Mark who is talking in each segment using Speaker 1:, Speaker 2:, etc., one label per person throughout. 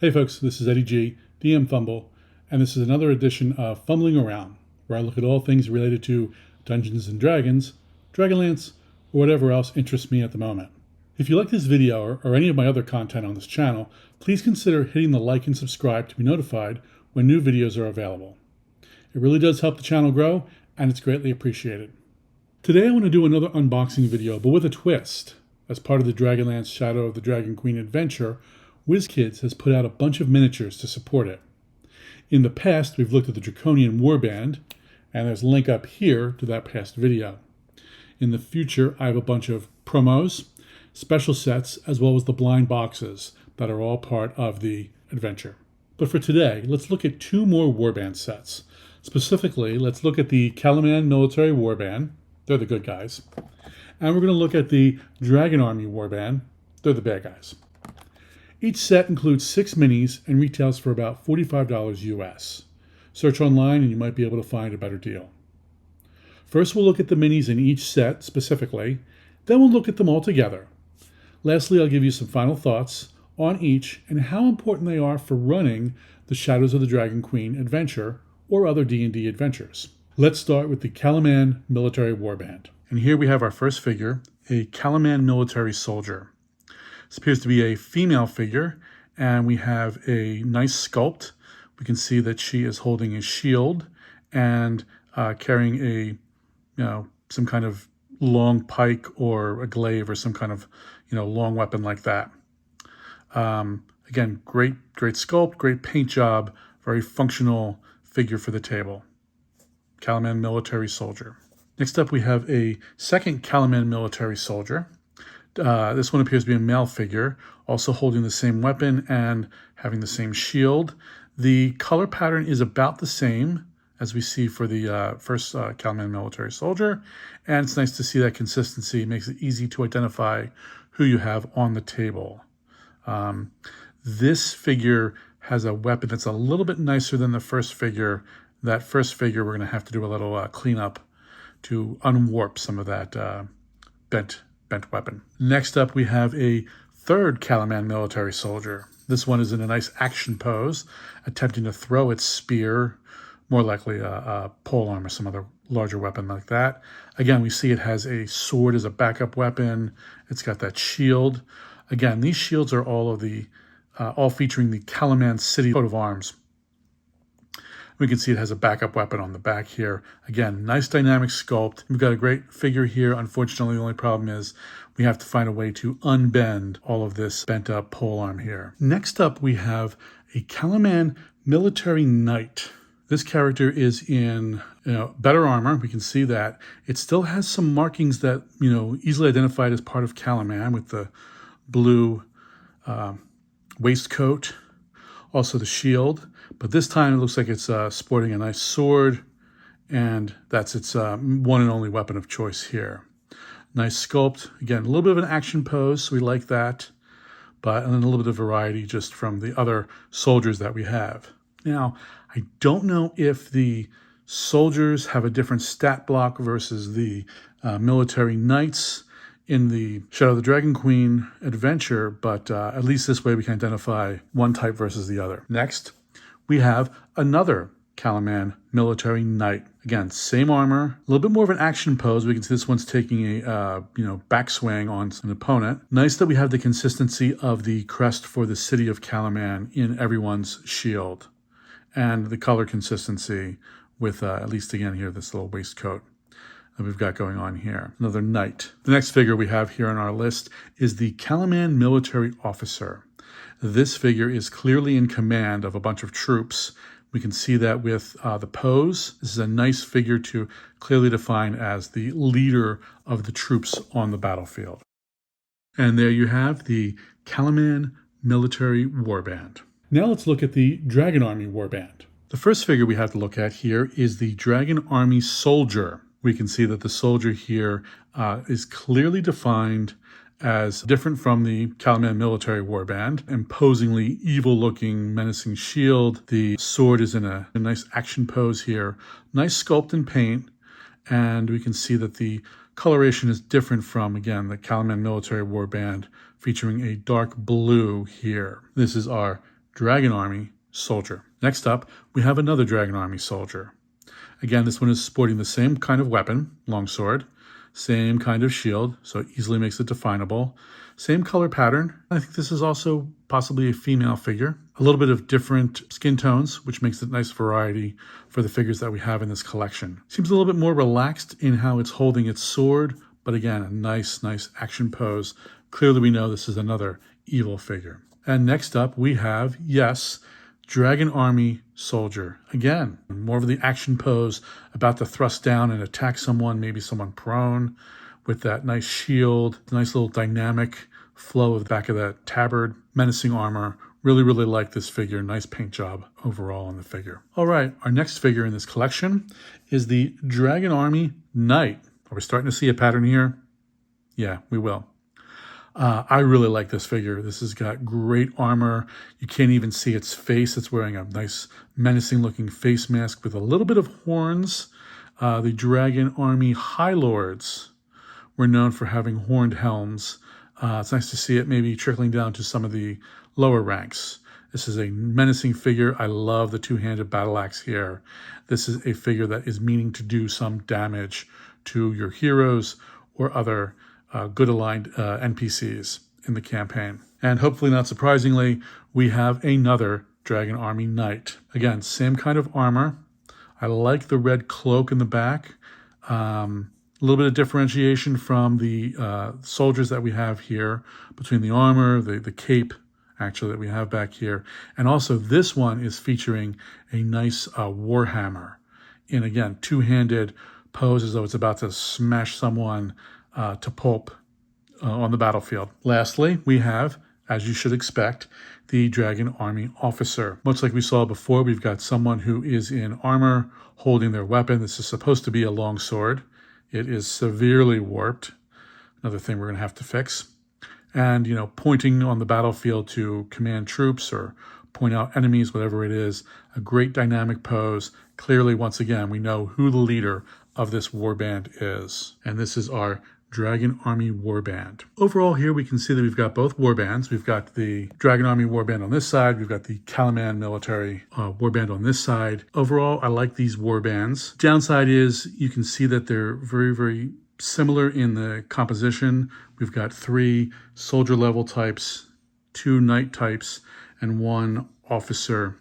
Speaker 1: Hey folks, this is Eddie G, DM Fumble, and this is another edition of Fumbling Around, where I look at all things related to Dungeons & Dragons, Dragonlance, or whatever else interests me at the moment. If you like this video or any of my other content on this channel, please consider hitting the like and subscribe to be notified when new videos are available. It really does help the channel grow, and it's greatly appreciated. Today I want to do another unboxing video, but with a twist. As part of the Dragonlance Shadow of the Dragon Queen adventure, Wizkids has put out a bunch of miniatures to support it. In the past, we've looked at the Draconian Warband, and there's a link up here to that past video. In the future, I have a bunch of promos, special sets, as well as the blind boxes that are all part of the adventure. But for today, let's look at two more Warband sets. Specifically, let's look at the Kalaman Military Warband. They're the good guys. And we're going to look at the Dragon Army Warband. They're the bad guys. Each set includes 6 minis and retails for about $45 US. Search online and you might be able to find a better deal. First, we'll look at the minis in each set specifically, then we'll look at them all together. Lastly, I'll give you some final thoughts on each and how important they are for running the Shadows of the Dragon Queen adventure or other D&D adventures. Let's start with the Kalaman Military Warband. And here we have our first figure, a Kalaman military soldier. This appears to be a female figure, and we have a nice sculpt. We can see that she is holding a shield and carrying some kind of long pike or a glaive or some kind of long weapon like that. Again, great sculpt, great paint job, very functional figure for the table. Kalaman military soldier. Next up, we have a second Kalaman military soldier. This one appears to be a male figure, also holding the same weapon and having the same shield. The color pattern is about the same as we see for the first Kalaman military soldier, and it's nice to see that consistency. It makes it easy to identify who you have on the table. This figure has a weapon that's a little bit nicer than the first figure. That first figure, we're going to have to do a little cleanup to unwarp some of that bent weapon. Next up, we have a third Kalaman military soldier. This one is in a nice action pose, attempting to throw its spear, more likely a polearm or some other larger weapon like that. Again, we see it has a sword as a backup weapon. It's got that shield. Again, these shields are all featuring the Kalaman City coat of arms. We can see it has a backup weapon on the back here. Again, nice dynamic sculpt. We've got a great figure here. Unfortunately, the only problem is we have to find a way to unbend all of this bent up polearm here. Next up, we have a Kalaman military knight. This character is in better armor. We can see that. It still has some markings that, easily identified as part of Kalaman with the blue waistcoat, also the shield. But this time it looks like it's sporting a nice sword, and that's its one and only weapon of choice here. Nice sculpt. Again, a little bit of an action pose, so we like that. And then a little bit of variety just from the other soldiers that we have. Now, I don't know if the soldiers have a different stat block versus the military knights in the Shadow of the Dragon Queen adventure, but at least this way we can identify one type versus the other. Next, we have another Kalaman military knight. Again, same armor, a little bit more of an action pose. We can see this one's taking a backswing on an opponent. Nice that we have the consistency of the crest for the city of Kalaman in everyone's shield, and the color consistency with at least again here this little waistcoat that we've got going on here. Another knight. The next figure we have here on our list is the Kalaman military officer. This figure is clearly in command of a bunch of troops. We can see that with the pose. This is a nice figure to clearly define as the leader of the troops on the battlefield. And there you have the Kalaman military warband. Now let's look at the Dragon Army warband. The first figure we have to look at here is the Dragon Army soldier. We can see that the soldier here is clearly defined as different from the Kalaman military warband. Imposingly evil-looking, menacing shield. The sword is in a nice action pose here. Nice sculpt and paint, and we can see that the coloration is different from, again, the Kalaman military warband, featuring a dark blue here. This is our Dragon Army soldier. Next up, we have another Dragon Army soldier. Again, this one is sporting the same kind of weapon, longsword, same kind of shield, so it easily makes it definable. Same color pattern. I think this is also possibly a female figure. A little bit of different skin tones, which makes it a nice variety for the figures that we have in this collection. Seems a little bit more relaxed in how it's holding its sword, but again, a nice action pose. Clearly we know this is another evil figure. And next up we have, yes, Dragon Army soldier. Again, more of the action pose, about to thrust down and attack someone, maybe someone prone, with that nice shield, nice little dynamic flow of the back of that tabard, menacing armor. Really like this figure. Nice paint job overall on the figure. All right, our next figure in this collection is the Dragon Army Knight. Are we starting to see a pattern here? Yeah, we will. I really like this figure. This has got great armor. You can't even see its face. It's wearing a nice menacing looking face mask with a little bit of horns. The Dragon Army High Lords were known for having horned helms. It's nice to see it maybe trickling down to some of the lower ranks. This is a menacing figure. I love the two-handed battle axe here. This is a figure that is meaning to do some damage to your heroes or other good aligned NPCs in the campaign. And hopefully not surprisingly, we have another Dragon Army Knight. Again, same kind of armor. I like the red cloak in the back. A little bit of differentiation from the soldiers that we have here between the armor, the cape, actually, that we have back here. And also this one is featuring a nice warhammer in, again, two-handed pose as though it's about to smash someone to pulp on the battlefield. Lastly, we have, as you should expect, the Dragon Army Officer. Much like we saw before, we've got someone who is in armor holding their weapon. This is supposed to be a long sword. It is severely warped. Another thing we're going to have to fix. And, pointing on the battlefield to command troops or point out enemies, whatever it is, a great dynamic pose. Clearly, once again, we know who the leader of this warband is. And this is our Dragon Army Warband. Overall here we can see that we've got both warbands. We've got the Dragon Army Warband on this side. We've got the Kalaman military warband on this side. Overall, I like these warbands. Downside is you can see that they're very similar in the composition. We've got 3 soldier level types, 2 knight types, and 1 officer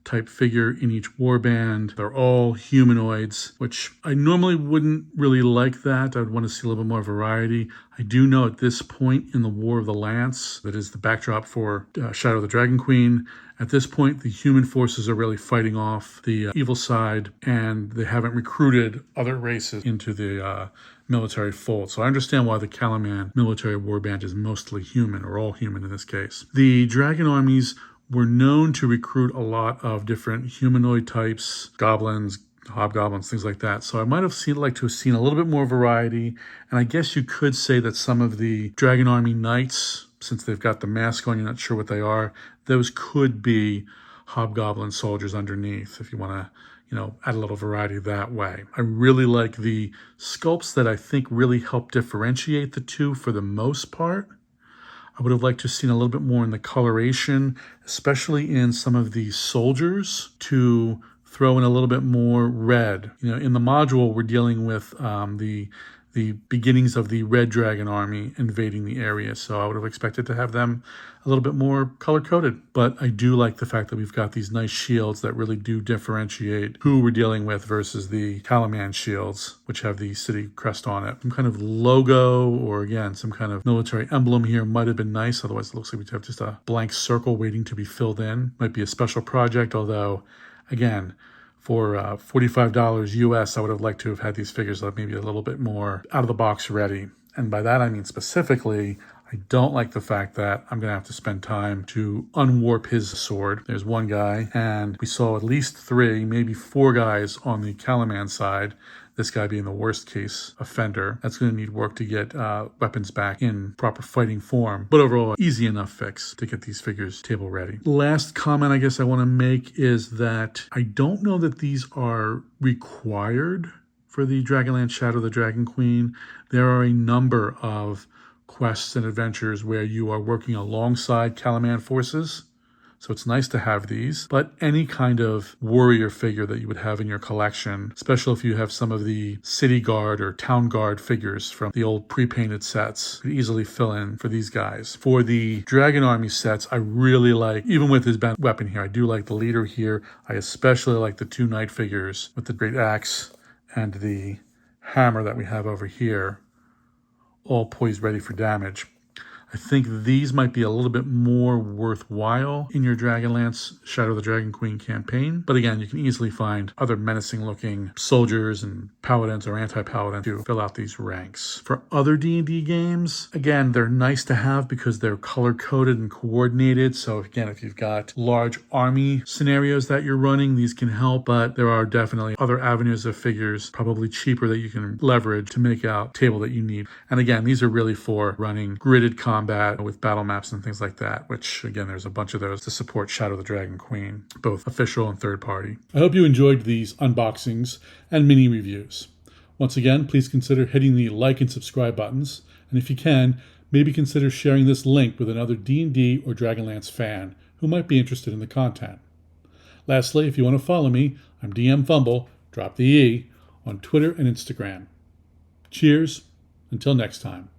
Speaker 1: type figure in each warband. They're all humanoids, which I normally wouldn't really like that. I'd want to see a little bit more variety. I do know at this point in the War of the Lance, that is the backdrop for Shadow of the Dragon Queen, at this point the human forces are really fighting off the evil side, and they haven't recruited other races into the military fold. So I understand why the Kalaman military warband is mostly human, or all human in this case. The dragon armies were known to recruit a lot of different humanoid types, goblins, hobgoblins, things like that. So I might have liked to have seen a little bit more variety. And I guess you could say that some of the Dragon Army Knights, since they've got the mask on, you're not sure what they are, those could be hobgoblin soldiers underneath, if you want to, add a little variety that way. I really like the sculpts that I think really help differentiate the two for the most part. I would have liked to have seen a little bit more in the coloration, especially in some of the soldiers, to throw in a little bit more red. In the module, we're dealing with the beginnings of the Red Dragon Army invading the area, so I would have expected to have them a little bit more color-coded. But I do like the fact that we've got these nice shields that really do differentiate who we're dealing with versus the Kalaman shields, which have the city crest on it. Some kind of logo, or again, some kind of military emblem here might have been nice. Otherwise, it looks like we have just a blank circle waiting to be filled in. Might be a special project, although, again, for $45 US, I would have liked to have had these figures maybe a little bit more out of the box ready. And by that, I mean specifically, I don't like the fact that I'm going to have to spend time to unwarp his sword. There's one guy, and we saw at least 3, maybe 4 guys on the Kalaman side. This guy being the worst case offender. That's going to need work to get weapons back in proper fighting form. But overall, easy enough fix to get these figures table ready. Last comment I guess I want to make is that I don't know that these are required for the Dragonlance Shadow of the Dragon Queen. There are a number of quests and adventures where you are working alongside Kalaman forces. So it's nice to have these, but any kind of warrior figure that you would have in your collection, especially if you have some of the city guard or town guard figures from the old pre-painted sets, could easily fill in for these guys. For the Dragon Army sets, I really like, even with his bent weapon here, I do like the leader here. I especially like the 2 knight figures with the great axe and the hammer that we have over here, all poised ready for damage. I think these might be a little bit more worthwhile in your Dragonlance Shadow of the Dragon Queen campaign. But again, you can easily find other menacing looking soldiers and paladins or anti-paladins to fill out these ranks. For other D&D games, again, they're nice to have because they're color-coded and coordinated. So again, if you've got large army scenarios that you're running, these can help. But there are definitely other avenues of figures, probably cheaper, that you can leverage to make out a table that you need. And again, these are really for running gridded combat with battle maps and things like that, which again, there's a bunch of those to support Shadow of the Dragon Queen, both official and third party. I hope you enjoyed these unboxings and mini reviews. Once again, please consider hitting the like and subscribe buttons, and if you can, maybe consider sharing this link with another D&D or Dragonlance fan who might be interested in the content. Lastly, if you want to follow me, I'm DM Fumble, drop the E, on Twitter and Instagram. Cheers, until next time.